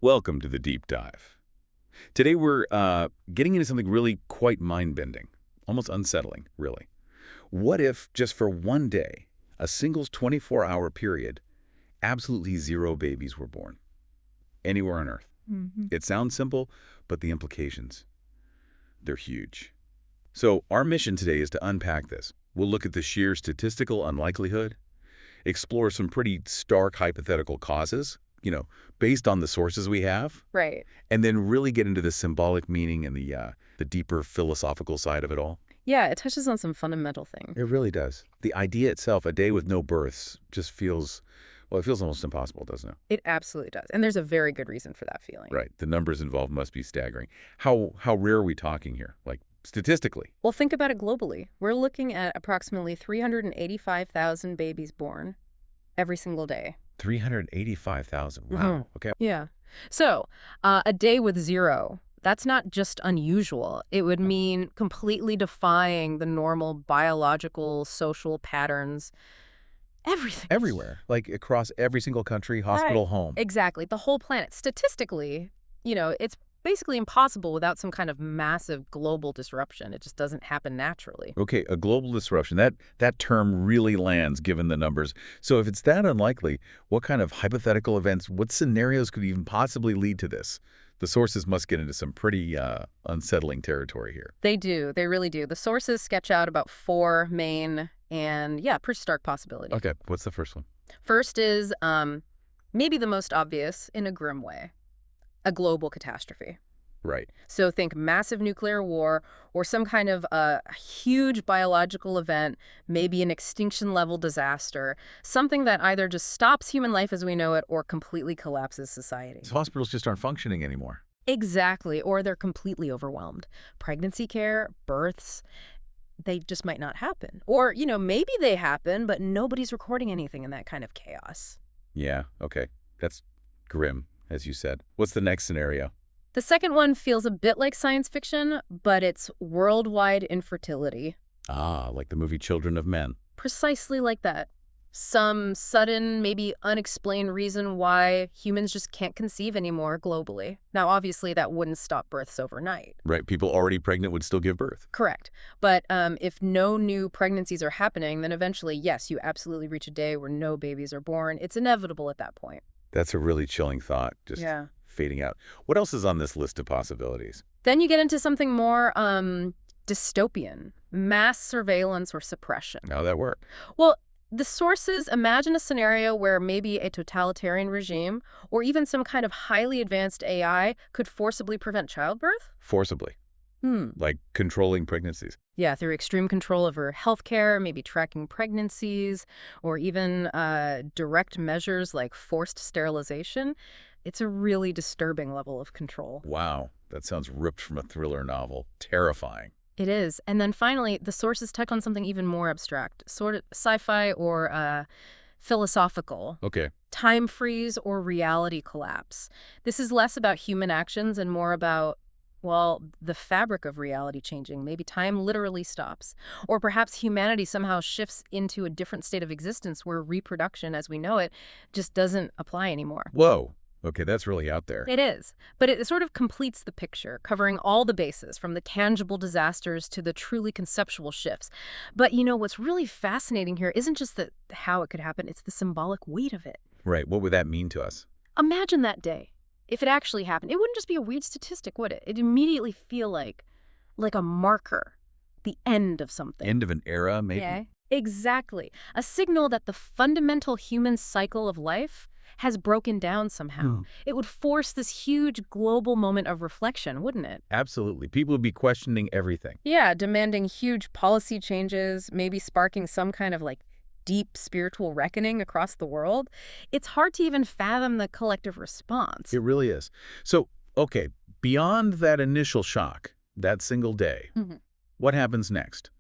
Welcome to the deep dive. Today we're getting into something really quite mind-bending, almost unsettling, really. What if, just for one day, a single 24-hour period, absolutely zero babies were born? Anywhere on Earth. It sounds simple, but the implications, they're huge. So our mission today is to unpack this. We'll look at the sheer statistical unlikelihood, explore some pretty stark hypothetical causes, based on the sources we have, Right. and then really get into the symbolic meaning and the deeper philosophical side of it all. Yeah, it touches on some fundamental things. It really does. The idea itself, a day with no births, just feels, well, it feels almost impossible, doesn't it? It absolutely does. And there's a very good reason for that feeling. Right. The numbers involved must be staggering. How rare are we talking here? Like, statistically? Well, think about it globally. We're looking at approximately 385,000 babies born every single day. 385,000. Wow. Mhm. Okay. Yeah. So, a day with zero, that's not just unusual. It would mean completely defying the normal biological, social patterns. Everything. Everywhere. Like, across every single country, hospital, Right. home. Exactly. The whole planet. Statistically, it's basically impossible without some kind of massive global disruption. It just doesn't happen naturally. Okay, a global disruption. That term really lands given the numbers. So if it's that unlikely, what kind of hypothetical events, what scenarios could even possibly lead to this? The sources must get into some pretty unsettling territory here. They do. They really do. The sources sketch out about four main and, yeah, pretty stark possibilities. Okay, what's the first one? First is maybe the most obvious in a grim way, a global catastrophe. Right. So think massive nuclear war or some kind of huge biological event, maybe an extinction-level disaster, something that either just stops human life as we know it or completely collapses society. So hospitals just aren't functioning anymore. Exactly, or they're completely overwhelmed. Pregnancy care, births, they just might not happen. Or, maybe they happen, but nobody's recording anything in that kind of chaos. Yeah, okay. That's grim, as you said. What's the next scenario? The second one feels a bit like science fiction, but it's worldwide infertility. Ah, like the movie Children of Men. Precisely like that. Some sudden, maybe unexplained reason why humans just can't conceive anymore globally. Now, obviously, that wouldn't stop births overnight. Right, people already pregnant would still give birth. Correct. But if no new pregnancies are happening, then eventually, yes, you absolutely reach a day where no babies are born. It's inevitable at that point. That's a really chilling thought, just fading out. What else is on this list of possibilities? Then you get into something more dystopian, mass surveillance or suppression. How'd that work? Well, the sources imagine a scenario where maybe a totalitarian regime or even some kind of highly advanced AI could forcibly prevent childbirth. Forcibly. Like controlling pregnancies. Yeah, through extreme control over healthcare, maybe tracking pregnancies, or even direct measures like forced sterilization. It's a really disturbing level of control. Wow, that sounds ripped from a thriller novel. Terrifying. It is. And then finally, the sources touch on something even more abstract, sort of sci-fi or philosophical. Okay. Time freeze or reality collapse. This is less about human actions and more about, well, the fabric of reality changing. Maybe time literally stops. Or perhaps humanity somehow shifts into a different state of existence where reproduction as we know it just doesn't apply anymore. Whoa. Okay, that's really out there. It is. But it sort of completes the picture, covering all the bases, from the tangible disasters to the truly conceptual shifts. But what's really fascinating here isn't just how it could happen, it's the symbolic weight of it. Right, what would that mean to us? Imagine that day. If it actually happened, it wouldn't just be a weird statistic, would it? It'd immediately feel like a marker, the end of something. End of an era, maybe? Yeah, exactly. A signal that the fundamental human cycle of life has broken down somehow. It would force this huge global moment of reflection, wouldn't it? Absolutely. People would be questioning everything. Yeah, demanding huge policy changes, maybe sparking some kind of deep spiritual reckoning across the world. It's hard to even fathom the collective response. It really is. So, okay, beyond that initial shock, that single day, what happens next?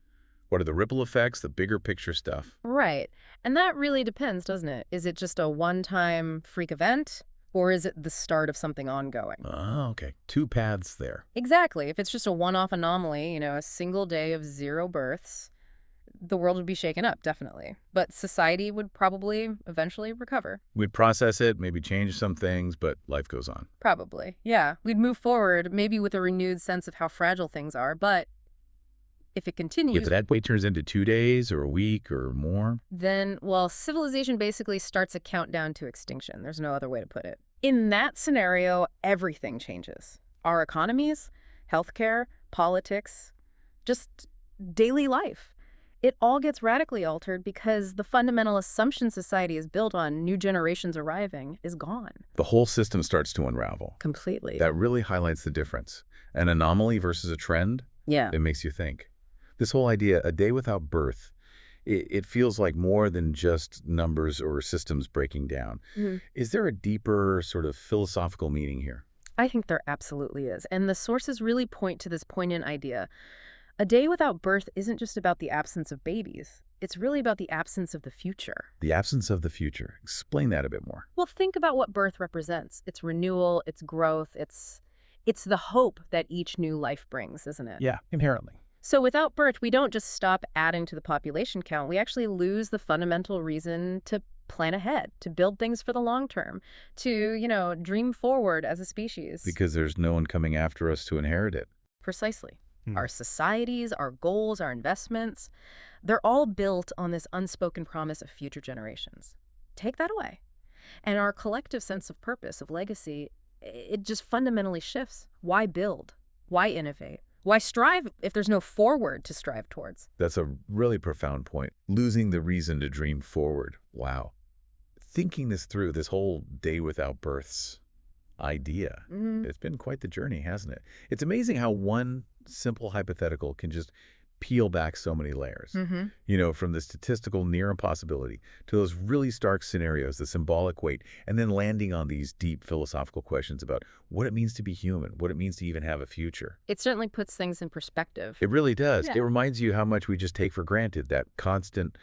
What are the ripple effects, the bigger picture stuff? Right. And that really depends, doesn't it? Is it just a one-time freak event, or is it the start of something ongoing? Oh, okay. Two paths there. Exactly. If it's just a one-off anomaly, a single day of zero births, the world would be shaken up, definitely. But society would probably eventually recover. We'd process it, maybe change some things, but life goes on. Probably. Yeah. We'd move forward, maybe with a renewed sense of how fragile things are. But if it If continues, that wait turns into 2 days or a week or more, then, well, civilization basically starts a countdown to extinction. There's no other way to put it. In that scenario, everything changes. Our economies, healthcare, politics, just daily life. It all gets radically altered because the fundamental assumption society is built on, new generations arriving, is gone. the whole system starts to unravel. Completely. That really highlights the difference. An anomaly versus a trend, Yeah. it makes you think. This whole idea, a day without birth, it feels like more than just numbers or systems breaking down. Mhm. Is there a deeper sort of philosophical meaning here? I think there absolutely is. And the sources really point to this poignant idea. A day without birth isn't just about the absence of babies. It's really about the absence of the future. The absence of the future. Explain that a bit more. Well, think about what birth represents. It's renewal, it's growth, it's the hope that each new life brings, isn't it? Yeah, inherently. So without birth, we don't just stop adding to the population count. We actually lose the fundamental reason to plan ahead, to build things for the long term, to, dream forward as a species. Because there's no one coming after us to inherit it. Precisely. Our societies, our goals, our investments, they're all built on this unspoken promise of future generations. Take that away. And our collective sense of purpose, of legacy, it just fundamentally shifts. Why build? Why innovate? Why strive if there's no forward to strive towards? That's a really profound point. Losing the reason to dream forward. Wow. Thinking this through, this whole day without births idea, it's been quite the journey, hasn't it? It's amazing how one simple hypothetical can just peel back so many layers. From the statistical near impossibility to those really stark scenarios, the symbolic weight, and then landing on these deep philosophical questions about what it means to be human, what it means to even have a future. It certainly puts things in perspective. It really does. Yeah. It reminds you how much we just take for granted, that constant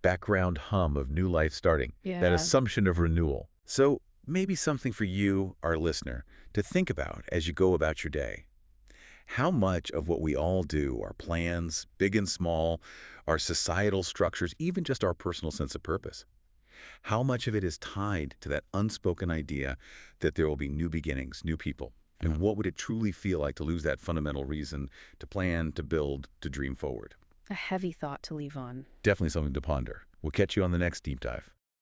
background hum of new life starting, that assumption of renewal. So maybe something for you, our listener, to think about as you go about your day. How much of what we all do, our plans, big and small, our societal structures, even just our personal sense of purpose, how much of it is tied to that unspoken idea that there will be new beginnings, new people? And what would it truly feel like to lose that fundamental reason to plan, to build, to dream forward? A heavy thought to leave on. Definitely something to ponder. We'll catch you on the next Deep Dive.